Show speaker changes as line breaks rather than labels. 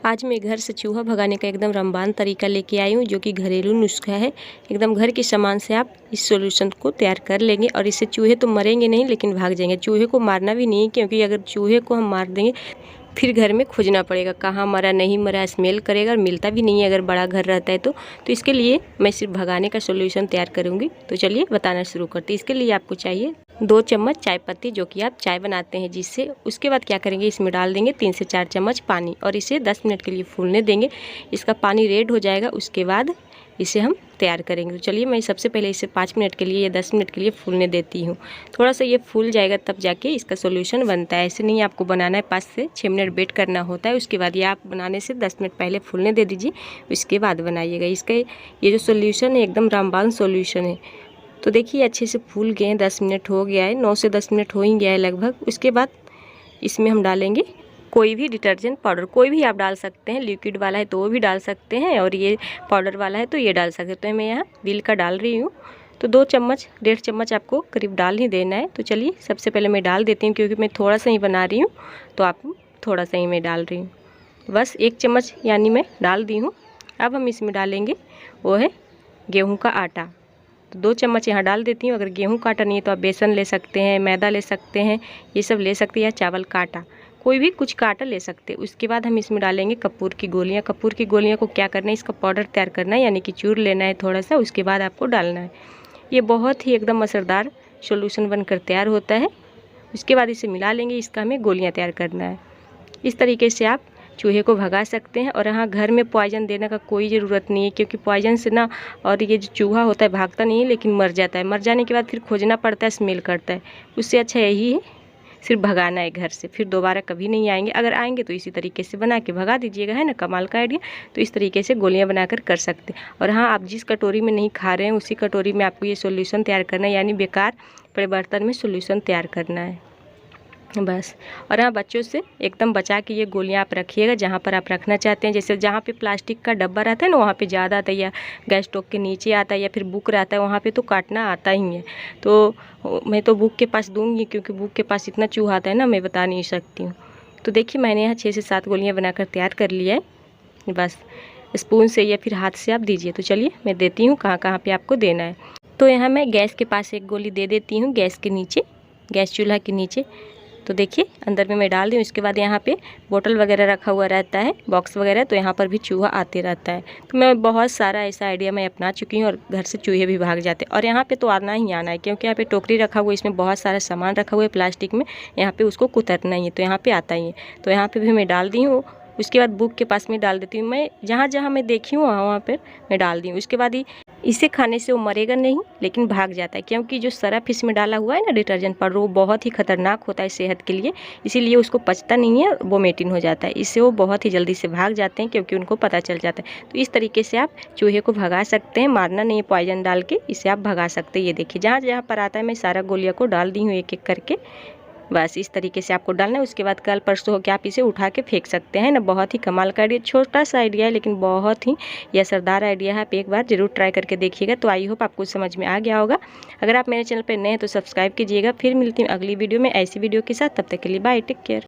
आज मैं घर से चूहा भगाने का एकदम रामबाण तरीका लेके आई हूँ, जो कि घरेलू नुस्खा है। एकदम घर के सामान से आप इस सॉल्यूशन को तैयार कर लेंगे और इससे चूहे तो मरेंगे नहीं लेकिन भाग जाएंगे। चूहे को मारना भी नहीं, क्योंकि अगर चूहे को हम मार देंगे फिर घर में खोजना पड़ेगा कहाँ मरा नहीं मरा, स्मेल करेगा और मिलता भी नहीं है अगर बड़ा घर रहता है तो इसके लिए मैं सिर्फ भगाने का सॉल्यूशन तैयार करूँगी। तो चलिए बताना शुरू करते हैं। इसके लिए आपको चाहिए 2 चम्मच चाय पत्ती, जो कि आप चाय बनाते हैं जिससे। उसके बाद क्या करेंगे, इसमें डाल देंगे 3 से 4 चम्मच पानी और इसे 10 मिनट के लिए फूलने देंगे। इसका पानी रेड हो जाएगा, उसके बाद इसे हम तैयार करेंगे। तो चलिए मैं सबसे पहले इसे 5 मिनट के लिए या 10 मिनट के लिए फूलने देती हूँ। थोड़ा सा ये फूल जाएगा तब जाके इसका सॉल्यूशन बनता है। ऐसे नहीं आपको बनाना है, 5 से 6 मिनट वेट करना होता है। उसके बाद ये आप बनाने से 10 मिनट पहले फूलने दे दीजिए, उसके बाद बनाइएगा। इसका ये जो सॉल्यूशन है एकदम रामबाण सॉल्यूशन है। तो देखिए अच्छे से फूल गए हैं, 10 मिनट हो गया है, 9 से 10 मिनट हो ही गया है लगभग। उसके बाद इसमें हम डालेंगे कोई भी डिटर्जेंट पाउडर, कोई भी आप डाल सकते हैं। लिक्विड वाला है तो वो भी डाल सकते हैं और ये पाउडर वाला है तो ये डाल सकते हैं। तो मैं यहाँ व्हील का डाल रही हूँ। तो 2 चम्मच 1.5 चम्मच आपको करीब डाल ही देना है। तो चलिए सबसे पहले मैं डाल देती हूँ, क्योंकि मैं थोड़ा सा ही बना रही हूँ तो आप थोड़ा सा ही मैं डाल रही हूँ। बस 1 चम्मच यानी मैं डाल दी हूँ। अब हम इसमें डालेंगे वो है गेहूँ का आटा। तो 2 चम्मच यहाँ डाल देती हूँ। अगर गेहूँ का आटा नहीं है तो आप बेसन ले सकते हैं, मैदा ले सकते हैं, ये सब ले सकते हैं, या चावल का आटा, कोई भी कुछ का आटा ले सकते हैं। उसके बाद हम इसमें डालेंगे कपूर की गोलियाँ। कपूर की गोलियाँ को क्या करना है, इसका पाउडर तैयार करना है, यानी कि चूर लेना है थोड़ा सा, उसके बाद आपको डालना है। ये बहुत ही एकदम असरदार सॉल्यूशन बनकर तैयार होता है। उसके बाद इसे मिला लेंगे, इसका हमें गोलियाँ तैयार करना है। इस तरीके से आप चूहे को भगा सकते हैं। और यहाँ घर में पॉइजन देने का कोई ज़रूरत नहीं है, क्योंकि पॉइजन से ना, और ये जो चूहा होता है भागता नहीं है लेकिन मर जाता है। मर जाने के बाद फिर खोजना पड़ता है, स्मेल करता है। उससे अच्छा यही है सिर्फ भगाना है घर से, फिर दोबारा कभी नहीं आएंगे। अगर आएंगे तो इसी तरीके से बना के भगा दीजिएगा, है ना, कमाल का आइडिया। तो इस तरीके से गोलियां बनाकर कर सकते हैं। और हाँ, आप जिस कटोरी में नहीं खा रहे हैं उसी कटोरी में आपको ये सॉल्यूशन तैयार करना है, यानी बेकार बड़े बर्तन में सॉल्यूशन तैयार करना है बस। और हाँ, बच्चों से एकदम बचा के ये गोलियां आप रखिएगा जहाँ पर आप रखना चाहते हैं। जैसे जहाँ पे प्लास्टिक का डब्बा रहता है ना, वहाँ पे ज़्यादा आता है, या गैस स्टोव के नीचे आता है, या फिर बुक रहता है, वहाँ पे तो काटना आता ही है। तो मैं तो बुक के पास दूंगी, क्योंकि बुक के पास इतना चूहा आता है ना, मैं बता नहीं सकती हूँ। तो देखिए मैंने यहाँ 6 से 7 गोलियाँ बनाकर तैयार कर लिया है। बस स्पून से या फिर हाथ से आप दीजिए। तो चलिए मैं देती हूँ कहाँ कहाँ पर आपको देना है। तो यहाँ मैं गैस के पास एक गोली दे देती हूँ, गैस के नीचे, गैस चूल्हा के नीचे। तो देखिए अंदर में मैं डाल दी। उसके बाद यहाँ पे बोतल वगैरह रखा हुआ रहता है, बॉक्स वगैरह, तो यहाँ पर भी चूहा आते रहता है। तो मैं बहुत सारा ऐसा आइडिया मैं अपना चुकी हूँ और घर से चूहे भी भाग जाते हैं। और यहाँ पे तो आना ही आना है, क्योंकि यहाँ पे टोकरी रखा हुआ है, इसमें बहुत सारा सामान रखा हुआ है प्लास्टिक में, यहाँ पे उसको कुतरना ही है, तो यहाँ पे आता ही है। तो यहाँ पे भी मैं डाल दी हूँ। उसके बाद बुक के पास में डाल देती हूँ। मैं जहाँ जहाँ मैं देखी हूँ वहाँ पर मैं डाल दी हूँ। उसके बाद इसे खाने से वो मरेगा नहीं लेकिन भाग जाता है, क्योंकि जो सरफ इसमें डाला हुआ है ना, डिटर्जेंट पाउडर, वो बहुत ही खतरनाक होता है सेहत के लिए। इसीलिए उसको पचता नहीं है, वोमिटिंग हो जाता है। इससे वो बहुत ही जल्दी से भाग जाते हैं, क्योंकि उनको पता चल जाता है। तो इस तरीके से आप चूहे को भगा सकते हैं, मारना नहीं है, पॉइजन डाल के इसे आप भगा सकते हैं। ये देखिए जहाँ जहाँ पर आता है मैं सारा गोलियाँ को डाल दी हूँ एक एक करके। बस इस तरीके से आपको डालना है। उसके बाद कल परसों होकर आप इसे उठा के फेंक सकते हैं ना। बहुत ही कमाल का आइडिया, छोटा सा आइडिया है लेकिन बहुत ही ये असरदार आइडिया है। आप एक बार जरूर ट्राई करके देखिएगा। तो आई होप आपको समझ में आ गया होगा। अगर आप मेरे चैनल पर नए हैं तो सब्सक्राइब कीजिएगा। फिर मिलती हूँ अगली वीडियो में ऐसी वीडियो के साथ। तब तक के लिए बाय, टेक केयर।